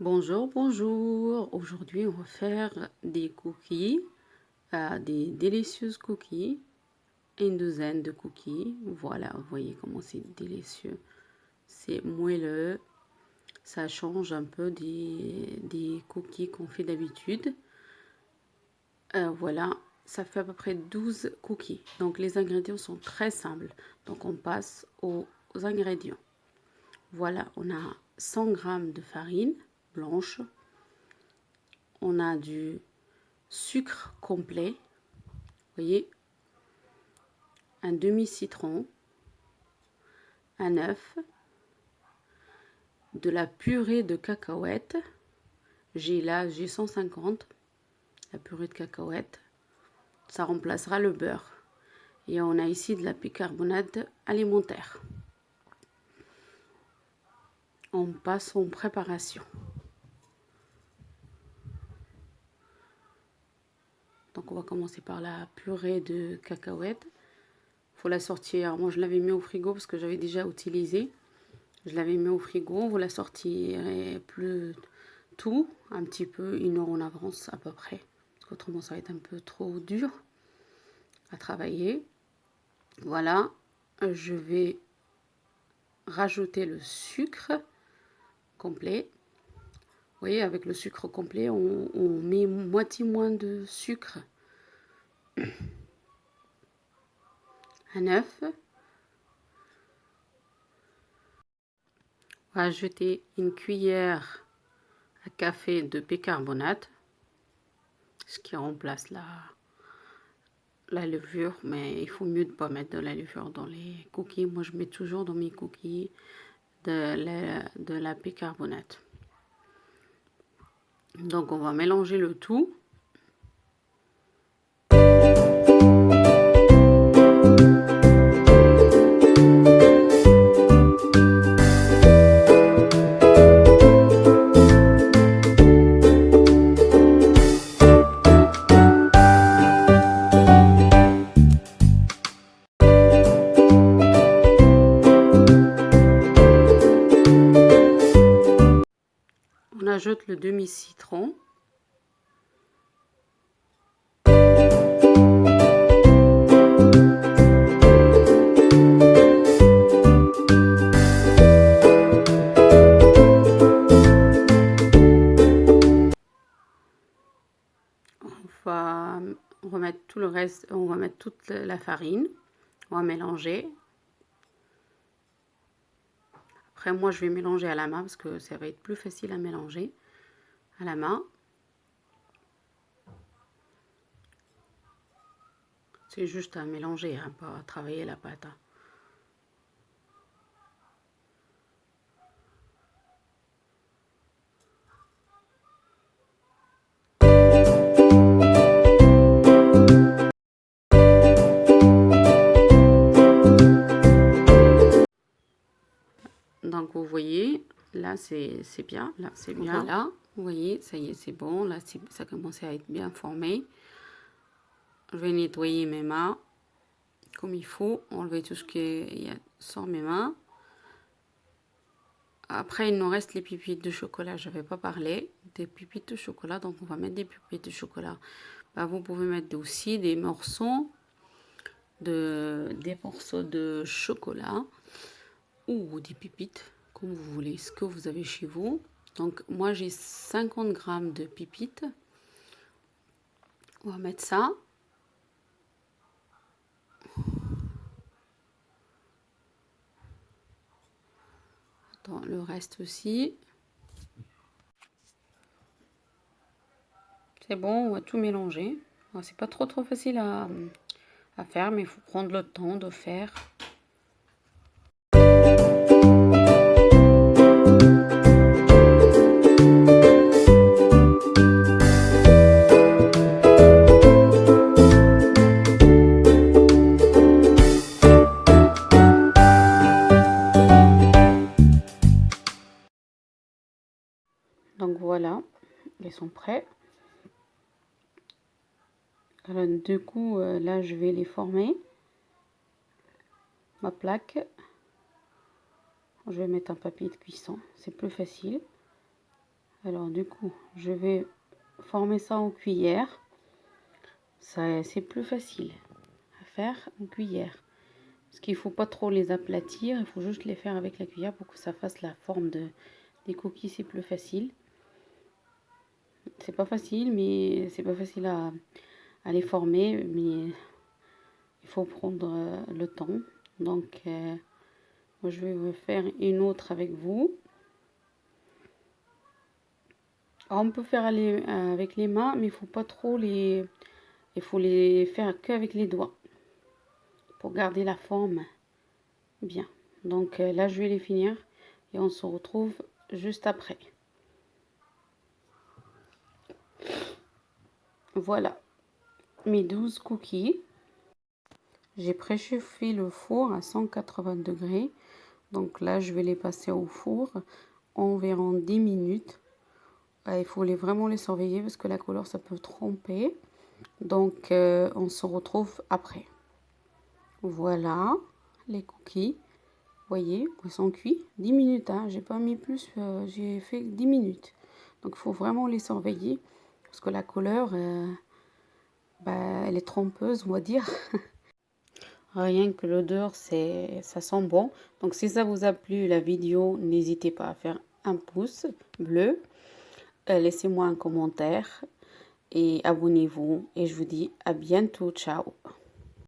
Bonjour, bonjour. Aujourd'hui, on va faire des cookies, des délicieuses cookies, une douzaine de cookies. Voilà, vous voyez comment c'est délicieux. C'est moelleux, ça change un peu des cookies qu'on fait d'habitude. Voilà, ça fait à peu près 12 cookies. Donc, les ingrédients sont très simples. Donc, on passe aux ingrédients. Voilà, on a 100 g de farine blanche. On a du sucre complet, vous voyez, un demi-citron, un œuf, de la purée de cacahuètes. J'ai 150, la purée de cacahuètes. Ça remplacera le beurre. Et on a ici de la bicarbonate alimentaire. On passe en préparation. Donc on va commencer par la purée de cacahuètes. Il faut la sortir. Moi je l'avais mis au frigo parce que j'avais déjà utilisé. Je l'avais mis au frigo. Vous la sortirez plus tout un petit peu 1 heure en avance à peu près. Parce qu'autrement ça va être un peu trop dur à travailler. Voilà. Je vais rajouter le sucre complet. Vous voyez, avec le sucre complet, on met moitié moins de sucre. Un œuf. On va ajouter une cuillère à café de bicarbonate, ce qui remplace la levure, mais il faut mieux ne pas mettre de la levure dans les cookies. Moi, je mets toujours dans mes cookies de la bicarbonate. Donc, on va mélanger le tout. On ajoute le demi-citron. On va remettre tout le reste, on va mettre toute la farine. On va mélanger. Après, moi, je vais mélanger à la main parce que ça va être plus facile à mélanger à la main. C'est juste à mélanger, hein, pas à travailler la pâte. Donc, vous voyez, là, c'est bien. Là, c'est bien. Voilà, vous voyez, ça y est, c'est bon. Là, ça commence à être bien formé. Je vais nettoyer mes mains comme il faut. Enlever tout ce qui y a sur mes mains. Après, il nous reste les pépites de chocolat. Je n'avais pas parlé des pépites de chocolat. Donc, on va mettre des pépites de chocolat. Bah, vous pouvez mettre aussi des morceaux de chocolat ou des pépites, comme vous voulez, ce que vous avez chez vous. Donc, moi, j'ai 50 g de pépites. On va mettre ça. Attends, le reste aussi. C'est bon, on va tout mélanger. C'est pas trop facile à faire, mais il faut prendre le temps de faire. Donc voilà, ils sont prêts. Alors, du coup, là, je vais les former. Ma plaque. Je vais mettre un papier de cuisson, c'est plus facile. Alors du coup, je vais former ça en cuillère. Ça, c'est plus facile à faire en cuillère. Parce qu'il ne faut pas trop les aplatir, il faut juste les faire avec la cuillère pour que ça fasse la forme des cookies, c'est plus facile. C'est pas facile, mais c'est pas facile à les former, mais il faut prendre le temps. Donc, moi, je vais vous faire une autre avec vous. Alors, on peut faire avec les mains, mais il faut pas trop les... Il faut les faire qu'avec les doigts pour garder la forme bien. Donc là, je vais les finir et on se retrouve juste après. Voilà mes 12 cookies. J'ai préchauffé le four à 180 degrés. Donc là, je vais les passer au four environ 10 minutes. Il faut vraiment les surveiller parce que la couleur, ça peut tromper. Donc, on se retrouve après. Voilà les cookies. Vous voyez, ils sont cuits 10 minutes. Hein. J'ai pas mis plus, j'ai fait 10 minutes. Donc, il faut vraiment les surveiller parce que la couleur, elle est trompeuse, on va dire. Rien que l'odeur, ça sent bon. Donc, si ça vous a plu, la vidéo, n'hésitez pas à faire un pouce bleu. Laissez-moi un commentaire et abonnez-vous. Et je vous dis à bientôt. Ciao.